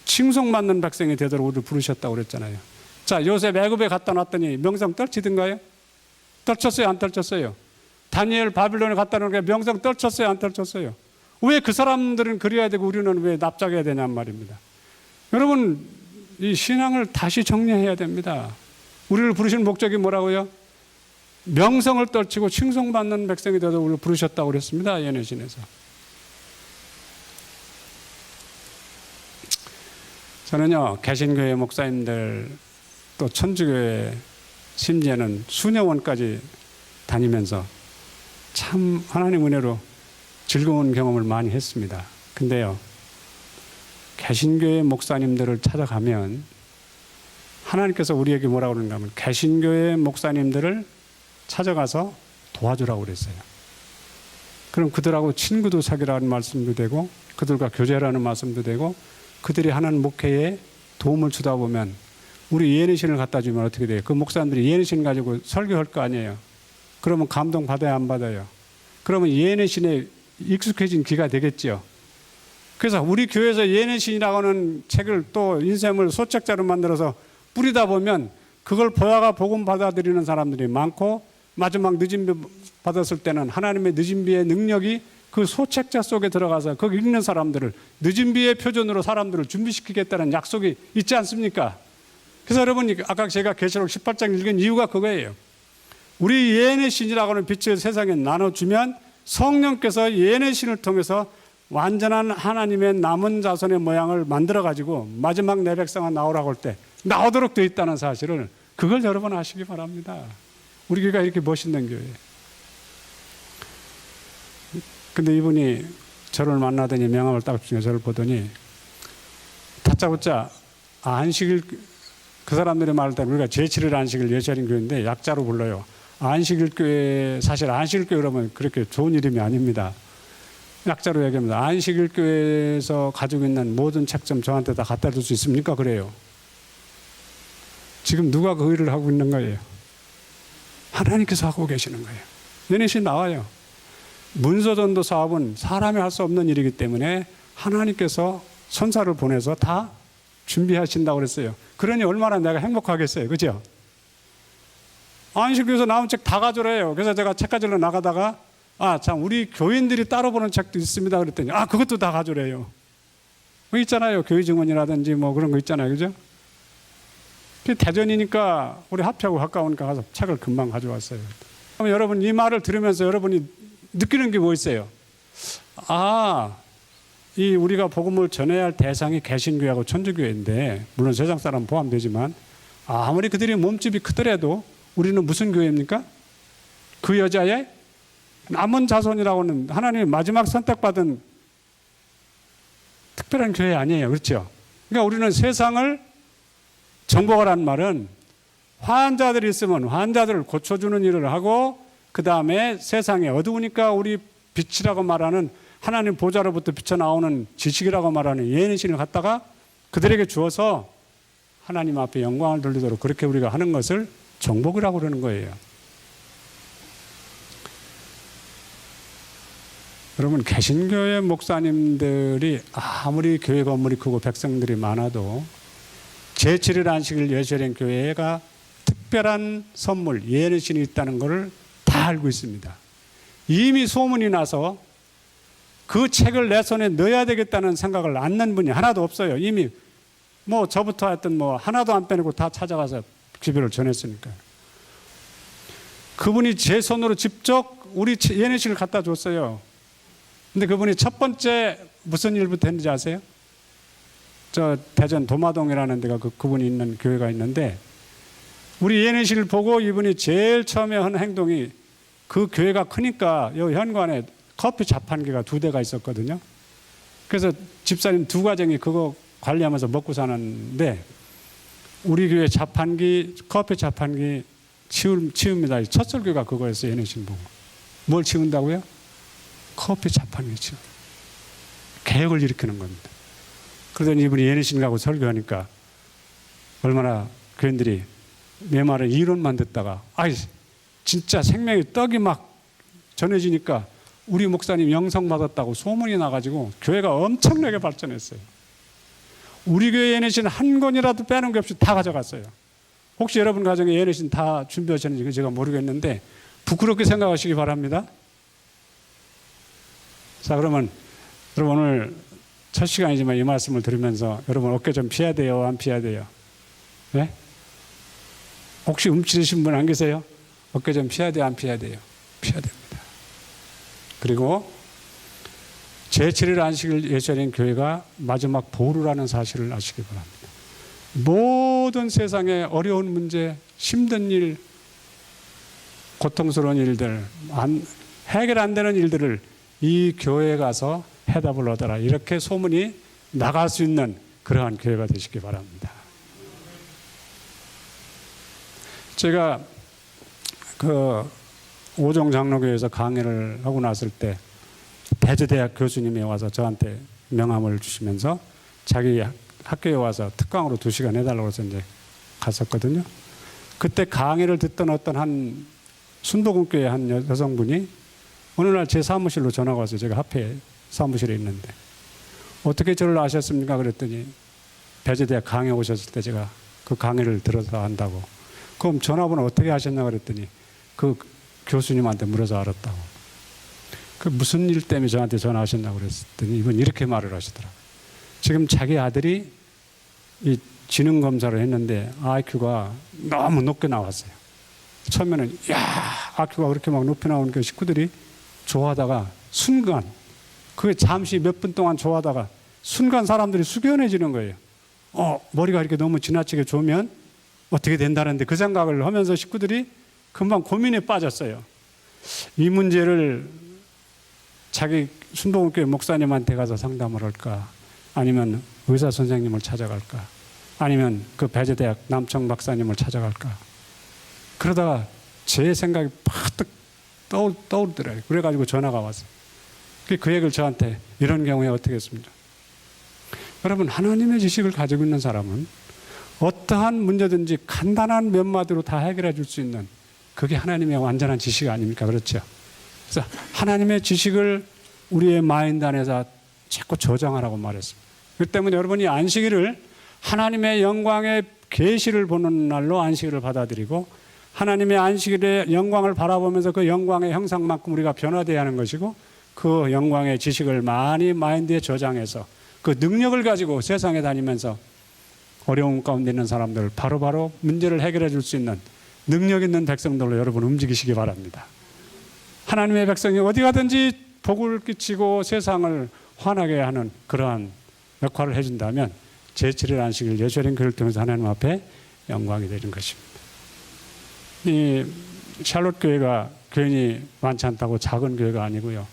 칭송받는 백성이 되도록 우리를 부르셨다고 그랬잖아요. 자, 요셉 애굽에 갖다 놨더니 명성 떨치든가요? 떨쳤어요? 안 떨쳤어요? 다니엘 바빌론에 갖다 놓으니까 명성 떨쳤어요? 안 떨쳤어요? 왜 그 사람들은 그래야 되고 우리는 왜 납작해야 되냔 말입니다. 여러분, 이 신앙을 다시 정리해야 됩니다. 우리를 부르신 목적이 뭐라고요? 명성을 떨치고 칭송받는 백성이 되도록 우리를 부르셨다고 그랬습니다. 예언신에서. 저는요, 개신교회 목사님들 또 천주교회 심지어는 수녀원까지 다니면서 참 하나님 은혜로 즐거운 경험을 많이 했습니다. 근데요, 개신교회 목사님들을 찾아가면 하나님께서 우리에게 뭐라고 그러는가 하면 개신교회 목사님들을 찾아가서 도와주라고 그랬어요. 그럼 그들하고 친구도 사귀라는 말씀도 되고 그들과 교제라는 말씀도 되고 그들이 하는 목회에 도움을 주다 보면 우리 예언의 신을 갖다 주면 어떻게 돼요? 그 목사님들이 예언의 신 가지고 설교할 거 아니에요. 그러면 감동 받아야 안 받아요? 그러면 예언의 신에 익숙해진 귀가 되겠죠. 그래서 우리 교회에서 예언의 신이라고 하는 책을 또 인쇄물 소책자로 만들어서 뿌리다 보면 그걸 보다가 복음 받아들이는 사람들이 많고 마지막 늦은비 받았을 때는 하나님의 늦은비의 능력이 그 소책자 속에 들어가서 거기 읽는 사람들을 늦은비의 표준으로 사람들을 준비시키겠다는 약속이 있지 않습니까? 그래서 여러분, 아까 제가 계시록 18장 읽은 이유가 그거예요. 우리 예언의 신이라고 하는 빛을 세상에 나눠주면 성령께서 예언의 신을 통해서 완전한 하나님의 남은 자손의 모양을 만들어가지고 마지막 내 백성아 나오라고 할 때 나오도록 되어 있다는 사실을 그걸 여러분 아시기 바랍니다. 우리 교회가 이렇게 멋있는 교회예요. 근데 이분이 저를 만나더니 명함을 딱 주니까 저를 보더니 다짜고짜 안식일, 그 사람들의 말을 따르면 우리가 제7일 안식일 예수님 교회인데 약자로 불러요. 안식일 교회, 사실 안식일 교회 그러면 그렇게 좋은 이름이 아닙니다. 약자로 얘기합니다. 안식일 교회에서 가지고 있는 모든 책 좀 저한테 다 갖다 줄 수 있습니까? 그래요. 지금 누가 그 일을 하고 있는 거예요? 하나님께서 하고 계시는 거예요. 예언신 나와요. 문서전도 사업은 사람이 할 수 없는 일이기 때문에 하나님께서 선사를 보내서 다 준비하신다고 그랬어요. 그러니 얼마나 내가 행복하겠어요. 그죠? 안식교에서 나온 책 다 가져래요. 그래서 제가 책 가지러 나가다가 참 우리 교인들이 따로 보는 책도 있습니다. 그랬더니 그것도 다 가져래요. 뭐 있잖아요. 교회 증언이라든지 뭐 그런 거 있잖아요. 그죠? 대전이니까 우리 합평하고 가까우니까 가서 책을 금방 가져왔어요. 그럼 여러분 이 말을 들으면서 여러분이 느끼는 게 뭐 있어요? 이 우리가 복음을 전해야 할 대상이 개신교회하고 천주교회인데 물론 세상 사람 포함되지만 아무리 그들이 몸집이 크더라도 우리는 무슨 교회입니까? 그 여자의 남은 자손이라고 하는 하나님의 마지막 선택받은 특별한 교회 아니에요. 그렇죠? 그러니까 우리는 세상을 정복하라는 말은 환자들이 있으면 환자들을 고쳐주는 일을 하고 그 다음에 세상에 어두우니까 우리 빛이라고 말하는 하나님 보좌로부터 비쳐나오는 지식이라고 말하는 예언의 신을 갖다가 그들에게 주어서 하나님 앞에 영광을 돌리도록 그렇게 우리가 하는 것을 정복이라고 그러는 거예요. 여러분, 개신교회 목사님들이 아무리 교회 건물이 크고 백성들이 많아도 제7일 안식일 예수님 교회가 특별한 선물, 예언의 신이 있다는 것을 다 알고 있습니다. 이미 소문이 나서 그 책을 내 손에 넣어야 되겠다는 생각을 안 낸 분이 하나도 없어요. 이미 뭐 저부터 하여튼 뭐 하나도 안 빼내고 다 찾아가서 기별을 전했으니까요. 그분이 제 손으로 직접 우리 예언의 신을 갖다 줬어요. 근데 그분이 첫 번째 무슨 일부터 했는지 아세요? 저 대전 도마동이라는 데가 그분이 있는 교회가 있는데 우리 예언의 신을 보고 이분이 제일 처음에 한 행동이 그 교회가 크니까 이 현관에 커피 자판기가 2대가 있었거든요. 그래서 집사님 2가정이 그거 관리하면서 먹고 사는데 우리 교회 자판기, 커피 자판기 치웁니다. 첫 설교가 그거였어요. 예언의 신 보고. 뭘 치운다고요? 커피 자판기 치워. 개혁을 일으키는 겁니다. 그러더니 이분이 예내신 가고 설교하니까 얼마나 교인들이 내 말은 이론만 듣다가 아이 진짜 생명의 떡이 막 전해지니까 우리 목사님 영성 받았다고 소문이 나가지고 교회가 엄청나게 발전했어요. 우리 교회 예내신 한 권이라도 빼는 게 없이 다 가져갔어요. 혹시 여러분 가정에 예내신 다 준비하셨는지 제가 모르겠는데 부끄럽게 생각하시기 바랍니다. 자, 그러면 여러분 오늘 첫 시간이지만 이 말씀을 들으면서 여러분 어깨 좀 피해야 돼요? 안 피해야 돼요? 네? 혹시 움츠리신 분 안 계세요? 어깨 좀 피해야 돼요? 안 피해야 돼요? 피해야 됩니다. 그리고 제7일 안식일 예수님 교회가 마지막 보루라는 사실을 아시기 바랍니다. 모든 세상의 어려운 문제, 힘든 일, 고통스러운 일들, 해결 안 되는 일들을 이 교회에 가서 해답을 얻어라. 이렇게 소문이 나갈 수 있는 그러한 교회가 되시기 바랍니다. 제가 그 오종 장로교회에서 강의를 하고 났을 때 배재대학 교수님이 와서 저한테 명함을 주시면서 자기 학교에 와서 특강으로 2시간 해달라고 해서 이제 갔었거든요. 그때 강의를 듣던 어떤 한 순복음교회 한 여성분이 어느 날 제 사무실로 전화가 왔어요. 제가 앞에 사무실에 있는데 어떻게 저를 아셨습니까? 그랬더니 배재대학 강의 오셨을 때 제가 그 강의를 들어서 한다고. 그럼 전화번호 어떻게 하셨냐 그랬더니 그 교수님한테 물어서 알았다고. 그 무슨 일 때문에 저한테 전화하셨냐고 그랬더니 이분 이렇게 말을 하시더라고요. 지금 자기 아들이 이 지능 검사를 했는데 IQ가 너무 높게 나왔어요. 처음에는 IQ가 그렇게 막 높게 나오니까 식구들이 좋아하다가 순간 그게 잠시 몇 분 동안 좋아하다가 순간 사람들이 숙연해지는 거예요. 머리가 이렇게 너무 지나치게 좋으면 어떻게 된다는데 그 생각을 하면서 식구들이 금방 고민에 빠졌어요. 이 문제를 자기 순복음교회 목사님한테 가서 상담을 할까? 아니면 의사 선생님을 찾아갈까? 아니면 그 배재대학 남청 박사님을 찾아갈까? 그러다가 제 생각이 팍 떠오르더라고요. 그래가지고 전화가 왔어요. 그 얘기를 저한테 이런 경우에 어떻게 했습니까? 여러분, 하나님의 지식을 가지고 있는 사람은 어떠한 문제든지 간단한 몇 마디로 다 해결해 줄 수 있는 그게 하나님의 완전한 지식 아닙니까? 그렇죠? 그래서 하나님의 지식을 우리의 마인드 안에서 자꾸 저장하라고 말했습니다. 그렇기 때문에 여러분이 안식일을 하나님의 영광의 계시를 보는 날로 안식일을 받아들이고 하나님의 안식일의 영광을 바라보면서 그 영광의 형상만큼 우리가 변화되어야 하는 것이고 그 영광의 지식을 많이 마인드에 저장해서 그 능력을 가지고 세상에 다니면서 어려움 가운데 있는 사람들 바로바로 문제를 해결해 줄 수 있는 능력 있는 백성들로 여러분 움직이시기 바랍니다. 하나님의 백성이 어디 가든지 복을 끼치고 세상을 환하게 하는 그러한 역할을 해준다면 제7일 안식일 예수님 교회를 통해서 하나님 앞에 영광이 되는 것입니다. 이 샬롯 교회가 괜히 많지 않다고 작은 교회가 아니고요.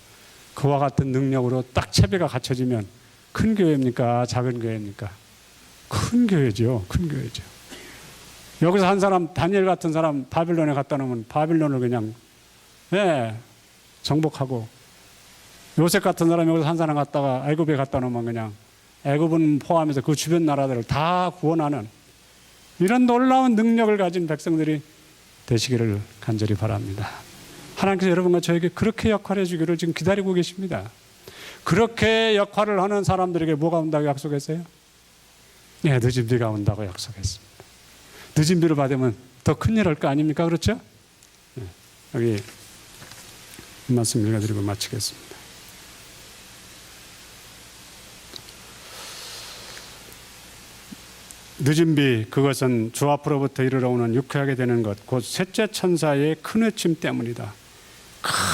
그와 같은 능력으로 딱 채배가 갖춰지면 큰 교회입니까? 작은 교회입니까? 큰 교회죠. 큰 교회죠. 여기서 한 사람, 다니엘 같은 사람 바빌론에 갖다 놓으면 바빌론을 그냥 정복하고 요셉 같은 사람 여기서 한 사람 갖다가 애굽에 갖다 놓으면 그냥 애굽은 포함해서 그 주변 나라들을 다 구원하는 이런 놀라운 능력을 가진 백성들이 되시기를 간절히 바랍니다. 하나님께서 여러분과 저에게 그렇게 역할해 주기를 지금 기다리고 계십니다. 그렇게 역할을 하는 사람들에게 뭐가 온다고 약속했어요? 네, 늦은 비가 온다고 약속했습니다. 늦은 비를 받으면 더 큰일 할 거 아닙니까? 그렇죠? 네, 여기 이 말씀 읽어드리고 마치겠습니다. 늦은 비, 그것은 주 앞으로부터 이르러 오는 유쾌하게 되는 것, 곧 셋째 천사의 큰 외침 때문이다.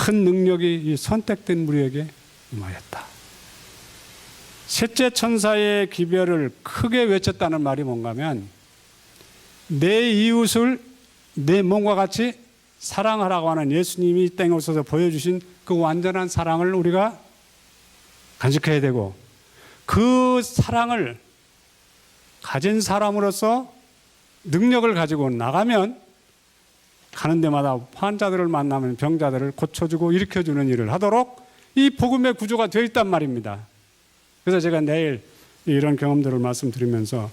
큰 능력이 이 선택된 무리에게 임하였다. 셋째 천사의 기별을 크게 외쳤다는 말이 뭔가 하면 내 이웃을 내 몸과 같이 사랑하라고 하는 예수님이 이 땅에 오셔서 보여주신 그 완전한 사랑을 우리가 간직해야 되고 그 사랑을 가진 사람으로서 능력을 가지고 나가면 가는 데마다 환자들을 만나면 병자들을 고쳐주고 일으켜주는 일을 하도록 이 복음의 구조가 되어 있단 말입니다. 그래서 제가 내일 이런 경험들을 말씀드리면서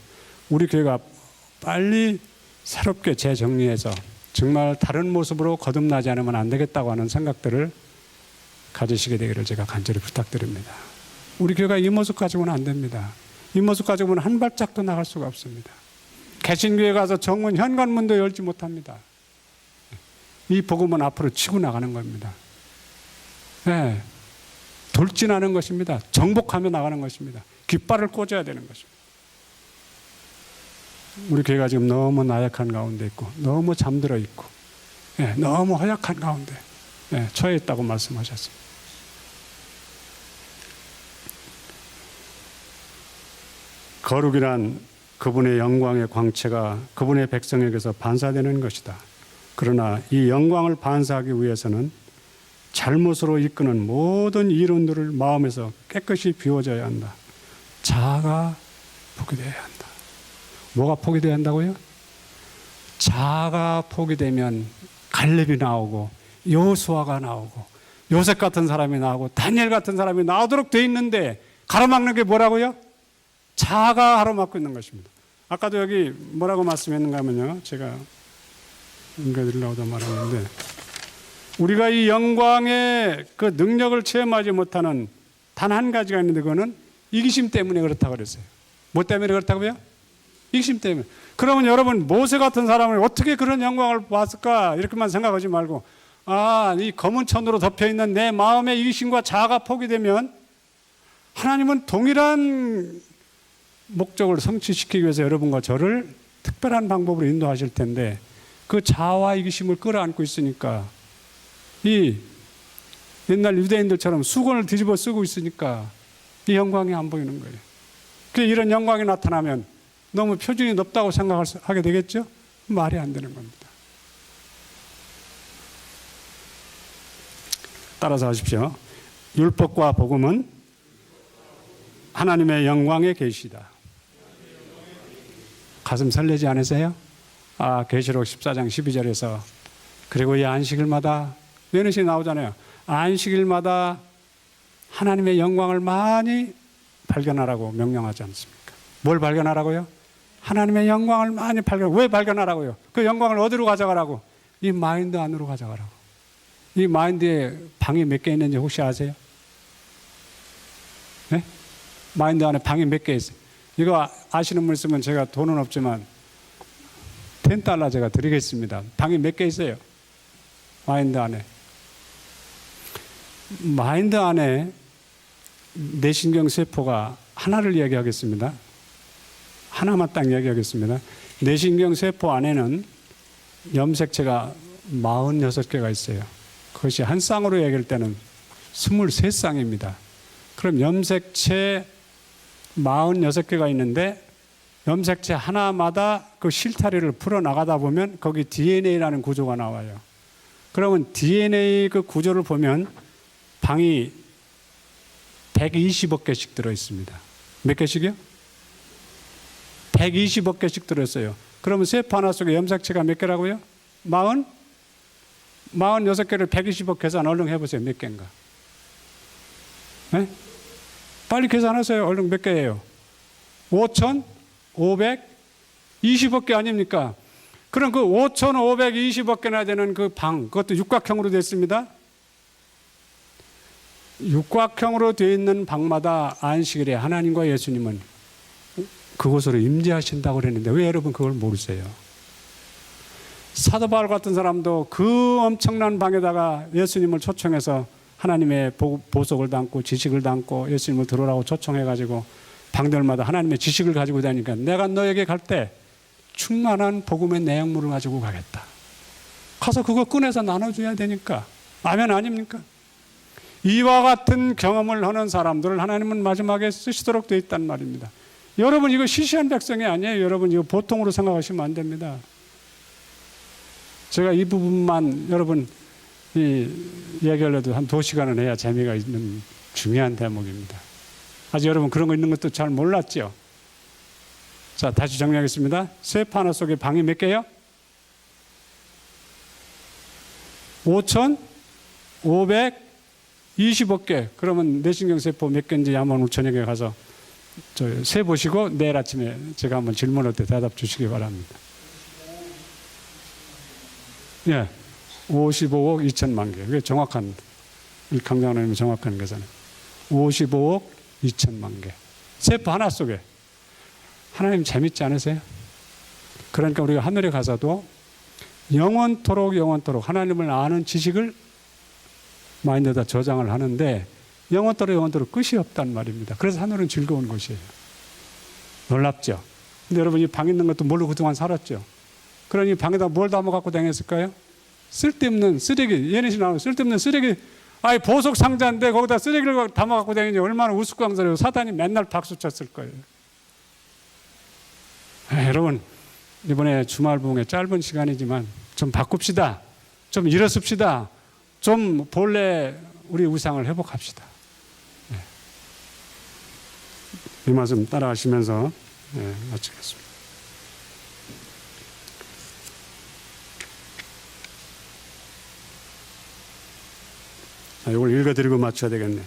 우리 교회가 빨리 새롭게 재정리해서 정말 다른 모습으로 거듭나지 않으면 안 되겠다고 하는 생각들을 가지시게 되기를 제가 간절히 부탁드립니다. 우리 교회가 이 모습 가지고는 안 됩니다. 이 모습 가지고는 한 발짝도 나갈 수가 없습니다. 개신교회 가서 정문 현관문도 열지 못합니다. 이 복음은 앞으로 치고 나가는 겁니다. 네. 돌진하는 것입니다. 정복하며 나가는 것입니다. 깃발을 꽂아야 되는 것입니다. 우리 교회가 지금 너무 나약한 가운데 있고 너무 잠들어 있고 너무 허약한 가운데 처해 있다고 말씀하셨습니다. 거룩이란 그분의 영광의 광채가 그분의 백성에게서 반사되는 것이다. 그러나 이 영광을 반사하기 위해서는 잘못으로 이끄는 모든 이론들을 마음에서 깨끗이 비워져야 한다. 자아가 포기되어야 한다. 뭐가 포기되어야 한다고요? 자아가 포기되면 갈렙이 나오고 여호수아가 나오고 요셉 같은 사람이 나오고 다니엘 같은 사람이 나오도록 돼 있는데 가로막는 게 뭐라고요? 자아가 가로막고 있는 것입니다. 아까도 여기 뭐라고 말씀했는가 하면요. 제가 읽어드리려고 말했는데 우리가 이 영광의 그 능력을 체험하지 못하는 단 한 가지가 있는데 그거는 이기심 때문에 그렇다고 그랬어요. 뭐 때문에 그렇다고요? 이기심 때문에. 그러면 여러분 모세 같은 사람을 어떻게 그런 영광을 봤을까 이렇게만 생각하지 말고 이 검은 천으로 덮여있는 내 마음의 이기심과 자아가 포기되면 하나님은 동일한 목적을 성취시키기 위해서 여러분과 저를 특별한 방법으로 인도하실 텐데 그 자아와 이기심을 끌어안고 있으니까 이 옛날 유대인들처럼 수건을 뒤집어 쓰고 있으니까 이 영광이 안 보이는 거예요. 그래서 이런 영광이 나타나면 너무 표준이 높다고 생각하게 되겠죠? 말이 안 되는 겁니다. 따라서 하십시오. 율법과 복음은 하나님의 영광의 계시다. 가슴 설레지 않으세요? 계시록 14장 12절에서 그리고 이 안식일마다 외는시 나오잖아요. 안식일마다 하나님의 영광을 많이 발견하라고 명령하지 않습니까? 뭘 발견하라고요? 하나님의 영광을 많이 왜 발견하라고요? 그 영광을 어디로 가져가라고? 이 마인드 안으로 가져가라고. 이 마인드에 방이 몇 개 있는지 혹시 아세요? 네? 마인드 안에 방이 몇 개 있어요? 이거 아시는 분 있으면 제가 돈은 없지만 $10 제가 드리겠습니다. 방이 몇 개 있어요? 마인드 안에. 마인드 안에 뇌신경 세포가 하나를 이야기하겠습니다. 하나만 딱 이야기하겠습니다. 뇌신경 세포 안에는 염색체가 46개가 있어요. 그것이 한 쌍으로 얘기할 때는 23쌍입니다. 그럼 염색체 46개가 있는데 염색체 하나마다 그 실타래를 풀어나가다 보면 거기 DNA라는 구조가 나와요. 그러면 DNA 그 구조를 보면 방이 120억 개씩 들어있습니다. 몇 개씩이요? 120억 개씩 들어있어요. 그러면 세포 하나 속에 염색체가 몇 개라고요? 46개를 120억 계산 얼른 해보세요. 몇 개인가? 네? 빨리 계산하세요. 얼른 몇 개예요? 5,520억 개 아닙니까? 그럼 그 5,520억 개나 되는 그 방, 그것도 육각형으로 되어 있습니다. 육각형으로 되어 있는 방마다 안식일에 하나님과 예수님은 그곳으로 임재하신다고 그랬는데 왜 여러분 그걸 모르세요? 사도 바울 같은 사람도 그 엄청난 방에다가 예수님을 초청해서 하나님의 보석을 담고 지식을 담고 예수님을 들어오라고 초청해가지고 방들마다 하나님의 지식을 가지고 다니니까 내가 너에게 갈 때 충만한 복음의 내용물을 가지고 가겠다. 가서 그거 꺼내서 나눠줘야 되니까. 아멘 아닙니까? 이와 같은 경험을 하는 사람들을 하나님은 마지막에 쓰시도록 되어 있단 말입니다. 여러분 이거 시시한 백성이 아니에요. 여러분 이거 보통으로 생각하시면 안 됩니다. 제가 이 부분만 여러분 얘기하려도 한 2시간은 해야 재미가 있는 중요한 대목입니다. 아직 여러분 그런 거 있는 것도 잘 몰랐죠? 자, 다시 정리하겠습니다. 세포 하나 속에 방이 몇 개요? 5,520 20억 개. 그러면 뇌신경세포 몇 개인지 한번 오늘 저녁에 가서 세 보시고 내일 아침에 제가 한번 질문할 때 대답 주시기 바랍니다. 예, 55억 2천만 개. 그게 정확한, 강장로님이 정확한 계산은 55억 2천만 개. 세포 하나 속에. 하나님 재밌지 않으세요? 그러니까 우리가 하늘에 가서도 영원토록 하나님을 아는 지식을 마인드에다 저장을 하는데 영원토록 끝이 없단 말입니다. 그래서 하늘은 즐거운 곳이에요. 놀랍죠? 근데 여러분 이 방 있는 것도 뭘로 그동안 살았죠? 그러니 방에다 뭘 담아 갖고 다녔을까요? 쓸데없는 쓰레기, 예능시 나오는 쓸데없는 쓰레기, 아이 보석 상자인데 거기다 쓰레기를 담아 갖고 다니니 얼마나 우스꽝스러워. 사단이 맨날 박수 쳤을 거예요. 여러분 이번에 주말 부흥회 짧은 시간이지만 좀 바꿉시다. 좀 일어섭시다. 좀 본래 우리 우상을 회복합시다. 네. 이 말씀 따라하시면서 마치겠습니다. 이걸 읽어드리고 맞춰야 되겠네.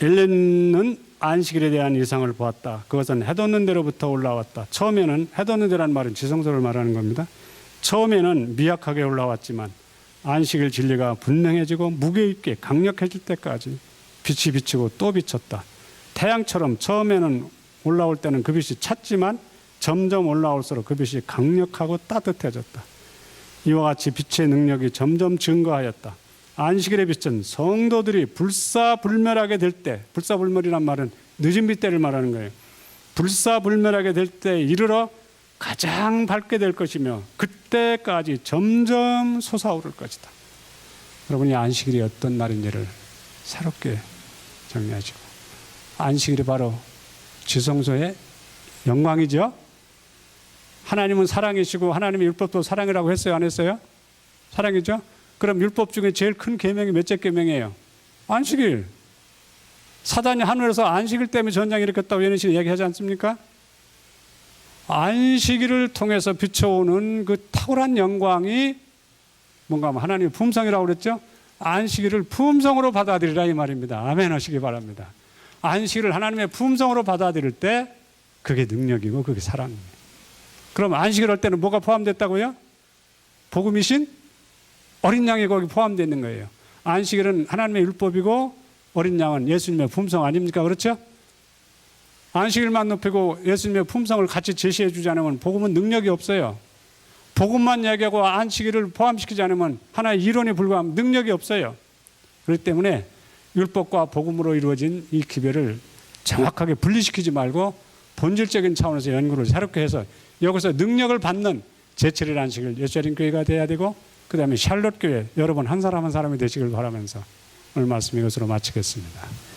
엘렌은 안식일에 대한 이상을 보았다. 그것은 해돋는 데로부터 올라왔다. 처음에는 해돋는 데라는 말은 지성소를 말하는 겁니다. 처음에는 미약하게 올라왔지만 안식일 진리가 분명해지고 무게 있게 강력해질 때까지 빛이 비치고 또 비쳤다. 태양처럼 처음에는 올라올 때는 그 빛이 찼지만 점점 올라올수록 그 빛이 강력하고 따뜻해졌다. 이와 같이 빛의 능력이 점점 증거하였다. 안식일의 빛은 성도들이 불사불멸하게 될 때, 불사불멸이란 말은 늦은 빛 때를 말하는 거예요. 불사불멸하게 될 때 이르러 가장 밝게 될 것이며 그때까지 점점 솟아오를 것이다. 여러분이 안식일이 어떤 날인지를 새롭게 정리하시고, 안식일이 바로 지성소의 영광이죠. 하나님은 사랑이시고 하나님의 율법도 사랑이라고 했어요, 안 했어요? 사랑이죠. 그럼 율법 중에 제일 큰 계명이 몇째 계명이에요? 안식일. 사단이 하늘에서 안식일 때문에 전쟁 일으켰다고 예언시 얘기하지 않습니까? 안식일을 통해서 비춰오는 그 탁월한 영광이 뭔가 하면 하나님의 품성이라고 그랬죠? 안식일을 품성으로 받아들이라 이 말입니다. 아멘 하시기 바랍니다. 안식일을 하나님의 품성으로 받아들일 때 그게 능력이고 그게 사랑입니다. 그럼 안식일 할 때는 뭐가 포함됐다고요? 복음이신 어린 양이 거기 포함되어 있는 거예요. 안식일은 하나님의 율법이고 어린 양은 예수님의 품성 아닙니까? 그렇죠? 안식일만 높이고 예수님의 품성을 같이 제시해 주지 않으면 복음은 능력이 없어요. 복음만 얘기하고 안식일을 포함시키지 않으면 하나의 이론에 불과한 능력이 없어요. 그렇기 때문에 율법과 복음으로 이루어진 이 기별을 정확하게 분리시키지 말고 본질적인 차원에서 연구를 새롭게 해서 여기서 능력을 받는 제7일 안식일 예수님 교회가 돼야 되고, 그 다음에 샬롯 교회 여러분 한 사람 한 사람이 되시길 바라면서 오늘 말씀 이것으로 마치겠습니다.